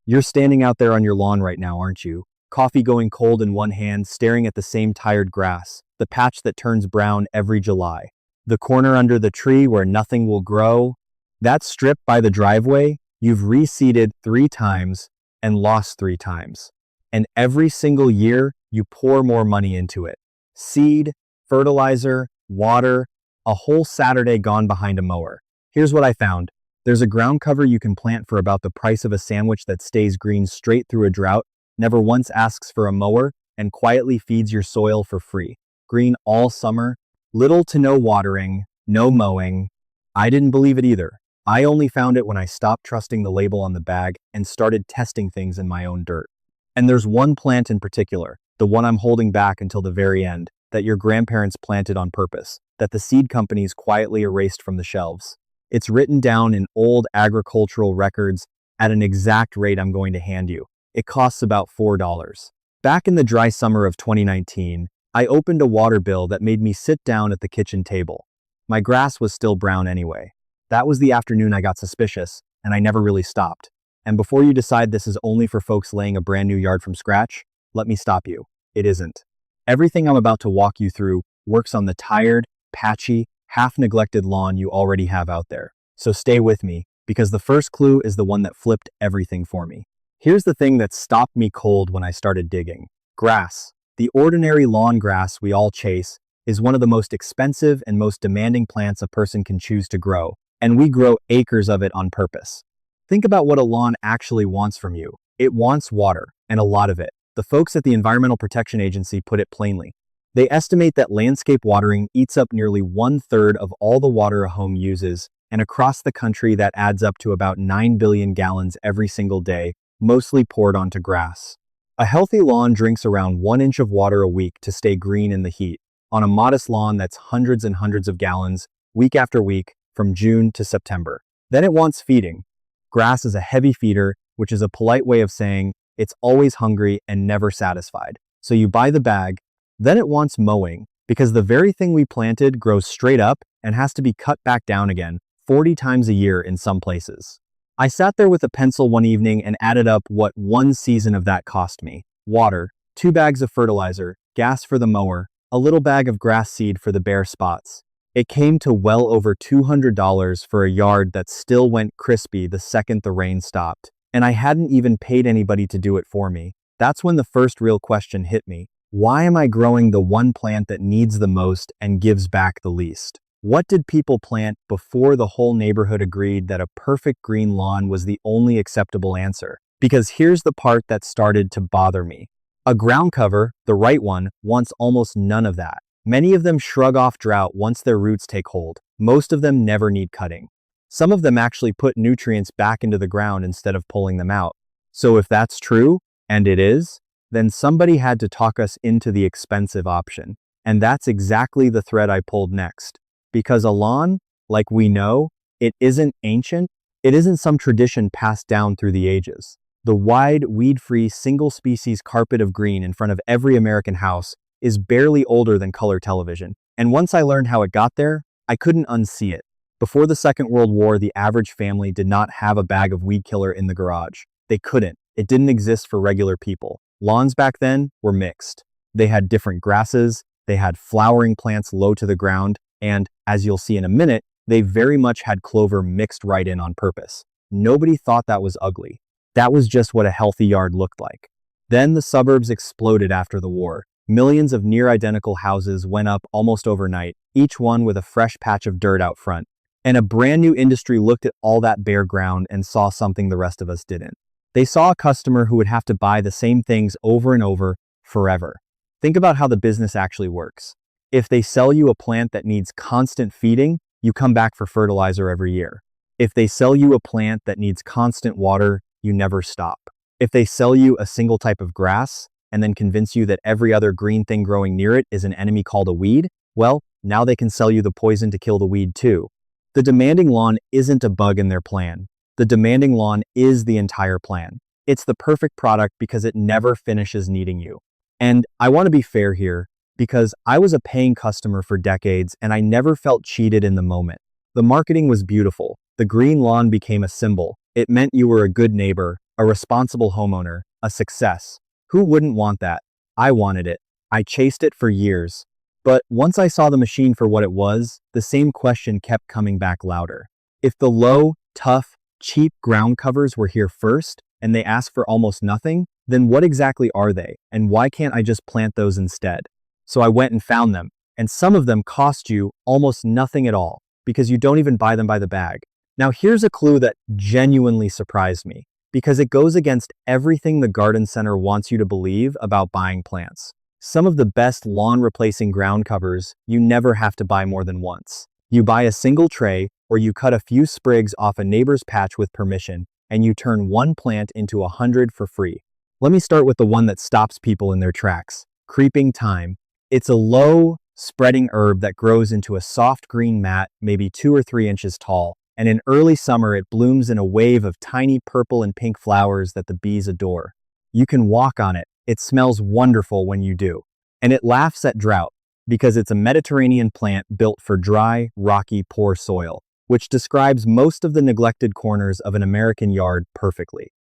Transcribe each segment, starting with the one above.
You're standing out there on your lawn right now, aren't you? Coffee going cold in one hand, staring at the same tired grass, the patch that turns brown every July. The corner under the tree where nothing will grow. That strip by the driveway, you've reseeded 3 times and lost 3 times. And every single year, you pour more money into it. Seed, fertilizer, water, a whole Saturday gone behind a mower. Here's what I found. There's a ground cover you can plant for about the price of a sandwich that stays green straight through a drought, never once asks for a mower, and quietly feeds your soil for free. Green all summer, little to no watering, no mowing. I didn't believe it either. I only found it when I stopped trusting the label on the bag and started testing things in my own dirt. And there's one plant in particular, the one I'm holding back until the very end, that your grandparents planted on purpose, that the seed companies quietly erased from the shelves. It's written down in old agricultural records at an exact rate I'm going to hand you. It costs about $4. Back in the dry summer of 2019, I opened a water bill that made me sit down at the kitchen table. My grass was still brown anyway. That was the afternoon I got suspicious, and I never really stopped. And before you decide this is only for folks laying a brand new yard from scratch, let me stop you. It isn't. Everything I'm about to walk you through works on the tired, patchy, half-neglected lawn you already have out there. So stay with me, because the first clue is the one that flipped everything for me. Here's the thing that stopped me cold when I started digging. Grass. The ordinary lawn grass we all chase is one of the most expensive and most demanding plants a person can choose to grow, and we grow acres of it on purpose. Think about what a lawn actually wants from you. It wants water, and a lot of it. The folks at the Environmental Protection Agency put it plainly. They estimate that landscape watering eats up nearly 1/3 of all the water a home uses, and across the country that adds up to about 9 billion gallons every single day, mostly poured onto grass. A healthy lawn drinks around 1 inch of water a week to stay green in the heat. On a modest lawn, that's hundreds and hundreds of gallons, week after week, from June to September. Then it wants feeding. Grass is a heavy feeder, which is a polite way of saying it's always hungry and never satisfied. So you buy the bag. Then it wants mowing, because the very thing we planted grows straight up and has to be cut back down again 40 times a year in some places. I sat there with a pencil one evening and added up what one season of that cost me. Water, 2 bags of fertilizer, gas for the mower, a little bag of grass seed for the bare spots. It came to well over $200 for a yard that still went crispy the second the rain stopped. And I hadn't even paid anybody to do it for me. That's when the first real question hit me. Why am I growing the one plant that needs the most and gives back the least? What did people plant before the whole neighborhood agreed that a perfect green lawn was the only acceptable answer? Because here's the part that started to bother me. A ground cover, the right one, wants almost none of that. Many of them shrug off drought once their roots take hold. Most of them never need cutting. Some of them actually put nutrients back into the ground instead of pulling them out. So if that's true, and it is, then somebody had to talk us into the expensive option. And that's exactly the thread I pulled next. Because a lawn, like we know, it isn't ancient. It isn't some tradition passed down through the ages. The wide, weed-free, single-species carpet of green in front of every American house is barely older than color television. And once I learned how it got there, I couldn't unsee it. Before the Second World War, the average family did not have a bag of weed killer in the garage. They couldn't. It didn't exist for regular people. Lawns back then were mixed. They had different grasses, they had flowering plants low to the ground, and, as you'll see in a minute, they very much had clover mixed right in on purpose. Nobody thought that was ugly. That was just what a healthy yard looked like. Then the suburbs exploded after the war. Millions of near-identical houses went up almost overnight, each one with a fresh patch of dirt out front. And a brand new industry looked at all that bare ground and saw something the rest of us didn't. They saw a customer who would have to buy the same things over and over, forever. Think about how the business actually works. If they sell you a plant that needs constant feeding, you come back for fertilizer every year. If they sell you a plant that needs constant water, you never stop. If they sell you a single type of grass and then convince you that every other green thing growing near it is an enemy called a weed, well, now they can sell you the poison to kill the weed too. The demanding lawn isn't a bug in their plan. The demanding lawn is the entire plan. It's the perfect product because it never finishes needing you. And I want to be fair here, because I was a paying customer for decades and I never felt cheated in the moment. The marketing was beautiful. The green lawn became a symbol. It meant you were a good neighbor, A responsible homeowner, a success. Who wouldn't want that? I wanted it. I chased it for years. But once I saw the machine for what it was, the same question kept coming back louder. If the low, tough, cheap ground covers were here first, and they ask for almost nothing, then what exactly are they, and why can't I just plant those instead? So I went and found them, and some of them cost you almost nothing at all, because you don't even buy them by the bag. Now here's a clue that genuinely surprised me, because it goes against everything the garden center wants you to believe about buying plants. Some of the best lawn replacing ground covers you never have to buy more than once. You buy a single tray, or you cut a few sprigs off a neighbor's patch with permission, and you turn one plant into 100 for free. Let me start with the one that stops people in their tracks. Creeping thyme. It's a low, spreading herb that grows into a soft green mat, maybe 2 or 3 inches tall, and in early summer it blooms in a wave of tiny purple and pink flowers that the bees adore. You can walk on it. It smells wonderful when you do. And it laughs at drought, because it's a Mediterranean plant built for dry, rocky, poor soil, which describes most of the neglected corners of an American yard perfectly.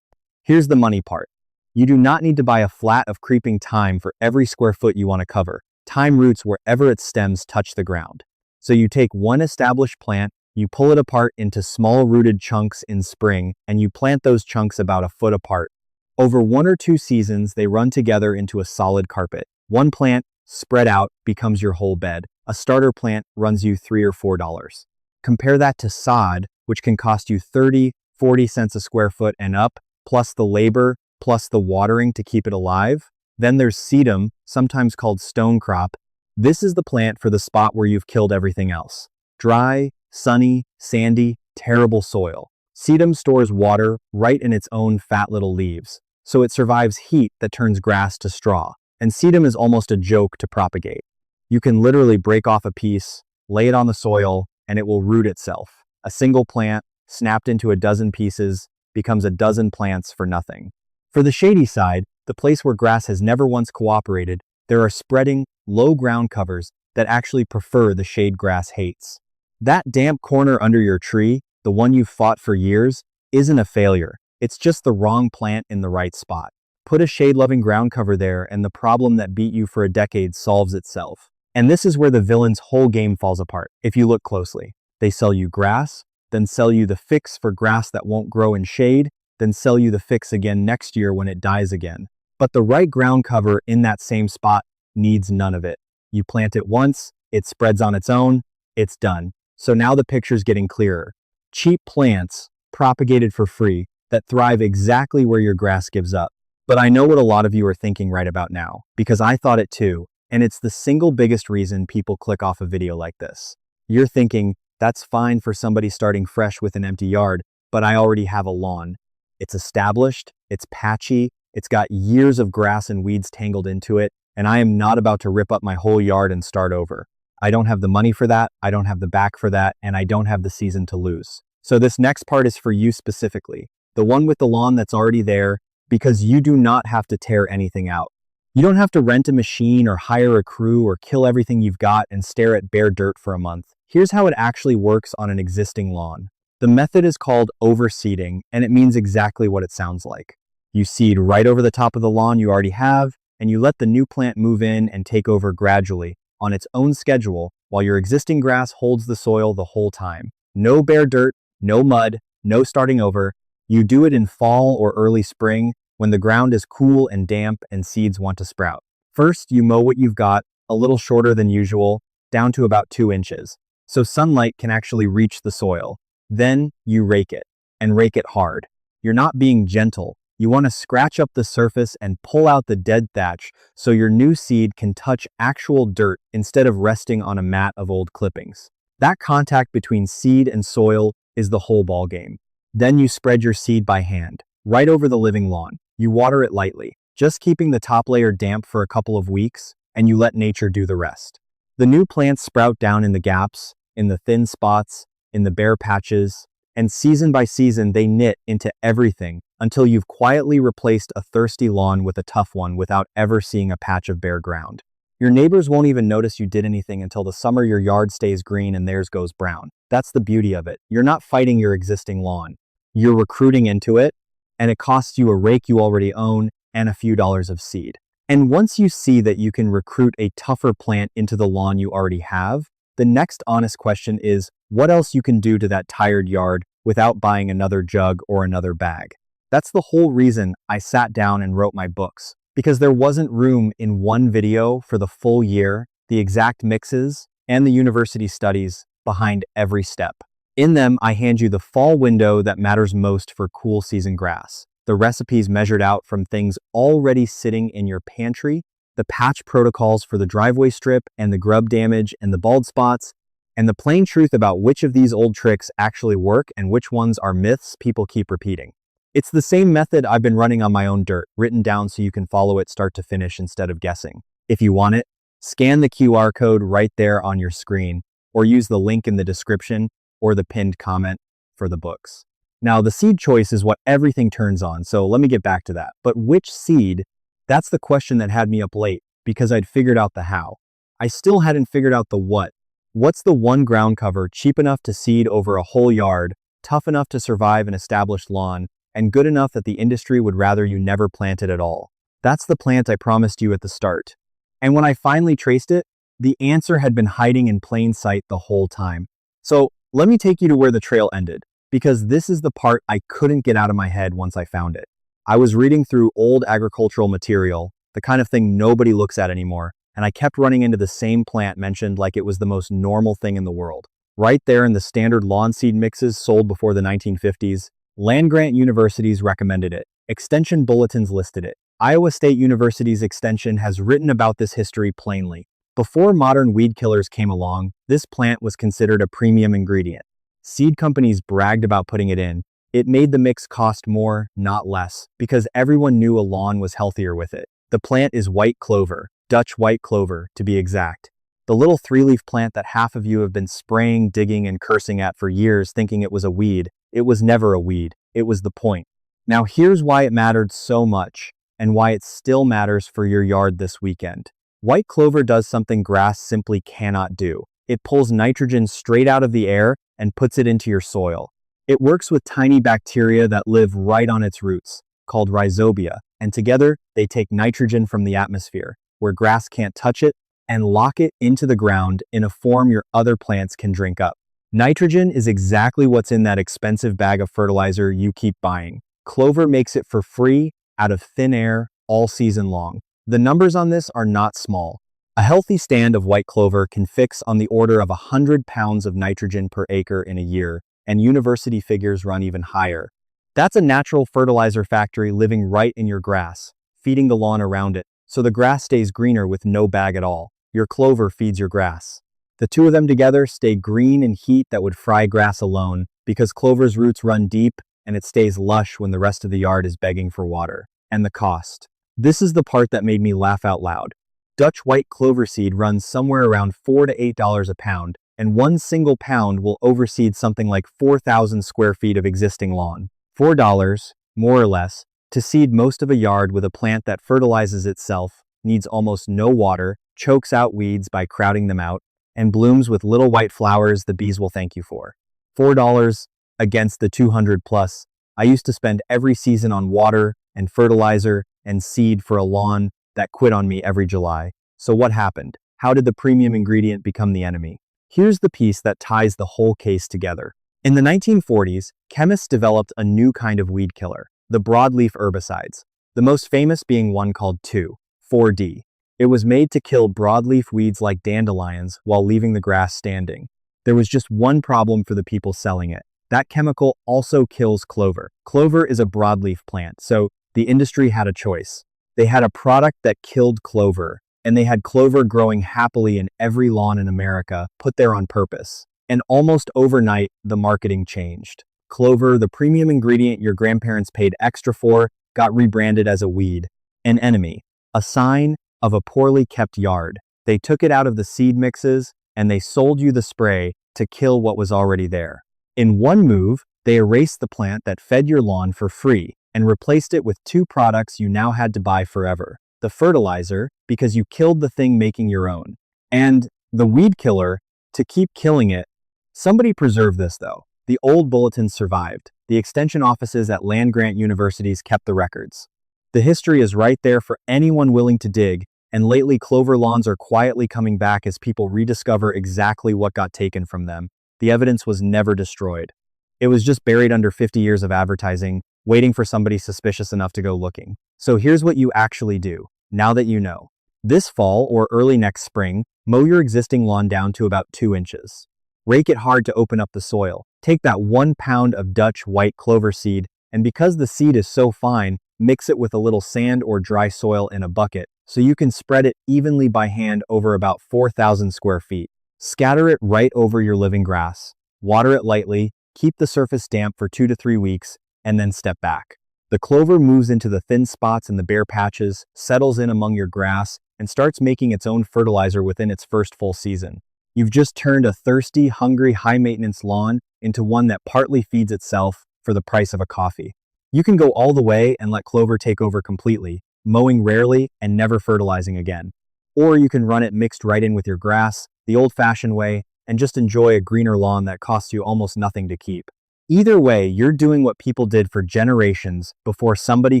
Here's the money part. You do not need to buy a flat of creeping thyme for every square foot you want to cover. Thyme roots wherever its stems touch the ground. So you take one established plant, you pull it apart into small rooted chunks in spring, and you plant those chunks about a foot apart. Over 1 or 2 seasons, they run together into a solid carpet. One plant, spread out, becomes your whole bed. A starter plant runs you $3 or $4. Compare that to sod, which can cost you 30–40 cents a square foot and up, plus the labor, plus the watering to keep it alive. Then there's sedum, sometimes called stone crop. This is the plant for the spot where you've killed everything else. Dry, sunny, sandy, terrible soil. Sedum stores water right in its own fat little leaves, so it survives heat that turns grass to straw. And sedum is almost a joke to propagate. You can literally break off a piece, lay it on the soil, and it will root itself. A single plant, snapped into a dozen pieces, becomes a dozen plants for nothing. For the shady side, the place where grass has never once cooperated, there are spreading, low ground covers that actually prefer the shade grass hates. That damp corner under your tree, the one you've fought for years, isn't a failure. It's just the wrong plant in the right spot. Put a shade-loving ground cover there, and the problem that beat you for a decade solves itself. And this is where the villain's whole game falls apart, if you look closely. They sell you grass, then sell you the fix for grass that won't grow in shade, then sell you the fix again next year when it dies again. But the right ground cover in that same spot needs none of it. You plant it once, it spreads on its own, it's done. So now the picture's getting clearer. Cheap plants, propagated for free, that thrive exactly where your grass gives up. But I know what a lot of you are thinking right about now, because I thought it too, and it's the single biggest reason people click off a video like this. You're thinking, that's fine for somebody starting fresh with an empty yard, but I already have a lawn. It's established, it's patchy, it's got years of grass and weeds tangled into it, and I am not about to rip up my whole yard and start over. I don't have the money for that, I don't have the back for that, and I don't have the season to lose. So this next part is for you specifically, the one with the lawn that's already there, because you do not have to tear anything out. You don't have to rent a machine or hire a crew or kill everything you've got and stare at bare dirt for a month. Here's how it actually works on an existing lawn. The method is called overseeding, and it means exactly what it sounds like. You seed right over the top of the lawn you already have, and you let the new plant move in and take over gradually, on its own schedule, while your existing grass holds the soil the whole time. No bare dirt, no mud, no starting over. You do it in fall or early spring, when the ground is cool and damp and seeds want to sprout. First, you mow what you've got, a little shorter than usual, down to about 2 inches, so sunlight can actually reach the soil. Then you rake it, and rake it hard. You're not being gentle. You want to scratch up the surface and pull out the dead thatch so your new seed can touch actual dirt instead of resting on a mat of old clippings. That contact between seed and soil is the whole ballgame. Then you spread your seed by hand, right over the living lawn. You water it lightly, just keeping the top layer damp for a couple of weeks, and you let nature do the rest. The new plants sprout down in the gaps, in the thin spots, in the bare patches, and season by season they knit into everything until you've quietly replaced a thirsty lawn with a tough one without ever seeing a patch of bare ground. Your neighbors won't even notice you did anything until the summer your yard stays green and theirs goes brown. That's the beauty of it. You're not fighting your existing lawn. You're recruiting into it, and it costs you a rake you already own and a few dollars of seed. And once you see that you can recruit a tougher plant into the lawn you already have, the next honest question is what else you can do to that tired yard without buying another jug or another bag. That's the whole reason I sat down and wrote my books, because there wasn't room in one video for the full year, the exact mixes, and the university studies behind every step. In them, I hand you the fall window that matters most for cool season grass, the recipes measured out from things already sitting in your pantry, the patch protocols for the driveway strip and the grub damage and the bald spots, and the plain truth about which of these old tricks actually work and which ones are myths people keep repeating. It's the same method I've been running on my own dirt, written down so you can follow it start to finish instead of guessing. If you want it, scan the QR code right there on your screen, or use the link in the description or the pinned comment for the books. Now, the seed choice is what everything turns on, so let me get back to that. But which seed? That's the question that had me up late, because I'd figured out the how. I still hadn't figured out the what. What's the one ground cover cheap enough to seed over a whole yard, tough enough to survive an established lawn, and good enough that the industry would rather you never plant it at all? That's the plant I promised you at the start. And when I finally traced it, the answer had been hiding in plain sight the whole time. So let me take you to where the trail ended, because this is the part I couldn't get out of my head once I found it. I was reading through old agricultural material, the kind of thing nobody looks at anymore, and I kept running into the same plant mentioned like it was the most normal thing in the world. Right there in the standard lawn seed mixes sold before the 1950s, land-grant universities recommended it. Extension bulletins listed it. Iowa State University's extension has written about this history plainly. Before modern weed killers came along, this plant was considered a premium ingredient. Seed companies bragged about putting it in. It made the mix cost more, not less, because everyone knew a lawn was healthier with it. The plant is white clover, Dutch white clover, to be exact. The little three-leaf plant that half of you have been spraying, digging, and cursing at for years thinking it was a weed. It was never a weed. It was the point. Now here's why it mattered so much, and why it still matters for your yard this weekend. White clover does something grass simply cannot do. It pulls nitrogen straight out of the air and puts it into your soil. It works with tiny bacteria that live right on its roots, called rhizobia, and together they take nitrogen from the atmosphere, where grass can't touch it, and lock it into the ground in a form your other plants can drink up. Nitrogen is exactly what's in that expensive bag of fertilizer you keep buying. Clover makes it for free, out of thin air, all season long. The numbers on this are not small. A healthy stand of white clover can fix on the order of 100 pounds of nitrogen per acre in a year, and university figures run even higher. That's a natural fertilizer factory living right in your grass, feeding the lawn around it, so the grass stays greener with no bag at all. Your clover feeds your grass. The two of them together stay green in heat that would fry grass alone, because clover's roots run deep and it stays lush when the rest of the yard is begging for water. And the cost. This is the part that made me laugh out loud. Dutch white clover seed runs somewhere around $4 to $8 a pound, and one single pound will overseed something like 4,000 square feet of existing lawn. $4, more or less, to seed most of a yard with a plant that fertilizes itself, needs almost no water, chokes out weeds by crowding them out, and blooms with little white flowers the bees will thank you for. $4 against the 200 plus I used to spend every season on water and fertilizer and seed for a lawn that quit on me every July. So what happened? How did the premium ingredient become the enemy? Here's the piece that ties the whole case together. In the 1940s, chemists developed a new kind of weed killer, the broadleaf herbicides, the most famous being one called 2,4-D. It was made to kill broadleaf weeds like dandelions while leaving the grass standing. There was just one problem for the people selling it. That chemical also kills clover. Clover is a broadleaf plant, so the industry had a choice. They had a product that killed clover, and they had clover growing happily in every lawn in America, put there on purpose. And almost overnight, the marketing changed. Clover, the premium ingredient your grandparents paid extra for, got rebranded as a weed, an enemy, a sign of a poorly kept yard. They took it out of the seed mixes, and they sold you the spray to kill what was already there. In one move, they erased the plant that fed your lawn for free and replaced it with two products you now had to buy forever. The fertilizer, because you killed the thing making your own, and the weed killer, to keep killing it. Somebody preserve this though. The old bulletins survived. The extension offices at land-grant universities kept the records. The history is right there for anyone willing to dig, and lately clover lawns are quietly coming back as people rediscover exactly what got taken from them. The evidence was never destroyed. It was just buried under 50 years of advertising, waiting for somebody suspicious enough to go looking. So here's what you actually do, now that you know. This fall or early next spring, mow your existing lawn down to about 2 inches. Rake it hard to open up the soil. Take that 1 pound of Dutch white clover seed, and because the seed is so fine, mix it with a little sand or dry soil in a bucket so you can spread it evenly by hand over about 4,000 square feet. Scatter it right over your living grass. Water it lightly, keep the surface damp for 2 to 3 weeks, and then step back. The clover moves into the thin spots and the bare patches, settles in among your grass, and starts making its own fertilizer within its first full season. You've just turned a thirsty, hungry, high-maintenance lawn into one that partly feeds itself for the price of a coffee. You can go all the way and let clover take over completely, mowing rarely and never fertilizing again. Or you can run it mixed right in with your grass, the old-fashioned way, and just enjoy a greener lawn that costs you almost nothing to keep. Either way, you're doing what people did for generations before somebody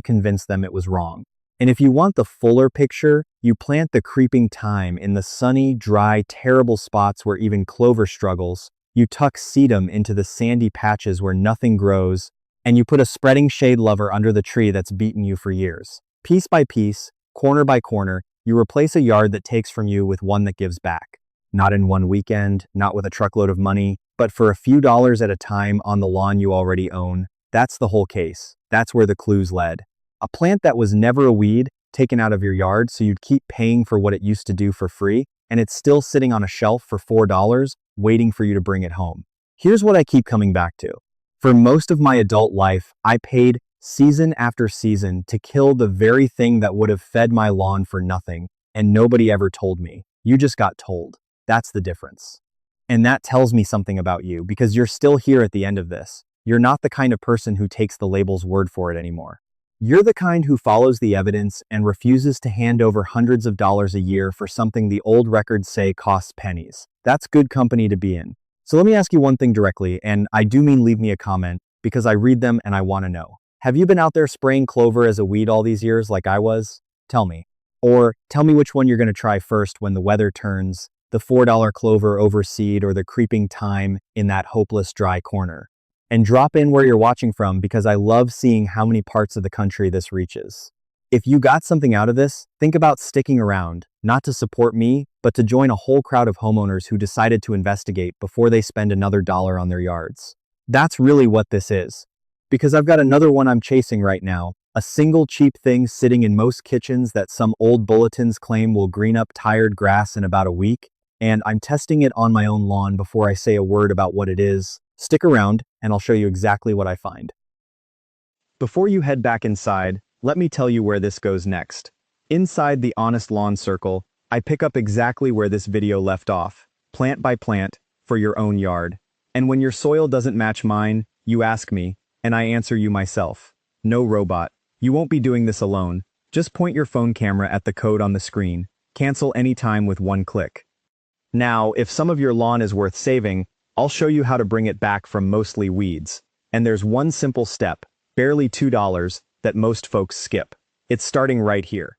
convinced them it was wrong. And if you want the fuller picture, you plant the creeping thyme in the sunny, dry, terrible spots where even clover struggles. You tuck sedum into the sandy patches where nothing grows, and you put a spreading shade lover under the tree that's beaten you for years. Piece by piece, corner by corner, you replace a yard that takes from you with one that gives back. Not in one weekend, not with a truckload of money, but for a few dollars at a time on the lawn you already own. That's the whole case. That's where the clues led. A plant that was never a weed, taken out of your yard so you'd keep paying for what it used to do for free, and it's still sitting on a shelf for $4, waiting for you to bring it home. Here's what I keep coming back to. For most of my adult life, I paid season after season to kill the very thing that would have fed my lawn for nothing, and nobody ever told me. You just got told. That's the difference. And that tells me something about you, because you're still here at the end of this. You're not the kind of person who takes the label's word for it anymore. You're the kind who follows the evidence and refuses to hand over hundreds of dollars a year for something the old records say costs pennies. That's good company to be in. So let me ask you one thing directly, and I do mean leave me a comment, because I read them and I want to know. Have you been out there spraying clover as a weed all these years like I was? Tell me. Or tell me which one you're going to try first when the weather turns, the $4 clover overseed or the creeping thyme in that hopeless dry corner. And drop in where you're watching from, because I love seeing how many parts of the country this reaches. If you got something out of this, think about sticking around, not to support me, but to join a whole crowd of homeowners who decided to investigate before they spend another dollar on their yards. That's really what this is. Because I've got another one I'm chasing right now, a single cheap thing sitting in most kitchens that some old bulletins claim will green up tired grass in about a week, and I'm testing it on my own lawn before I say a word about what it is. Stick around, and I'll show you exactly what I find. Before you head back inside, let me tell you where this goes next. Inside the Honest Lawn Circle, I pick up exactly where this video left off, plant by plant, for your own yard. And when your soil doesn't match mine, you ask me, and I answer you myself. No robot. You won't be doing this alone. Just point your phone camera at the code on the screen. Cancel anytime with one click. Now, if some of your lawn is worth saving, I'll show you how to bring it back from mostly weeds. And there's one simple step, barely $2, that most folks skip. It's starting right here.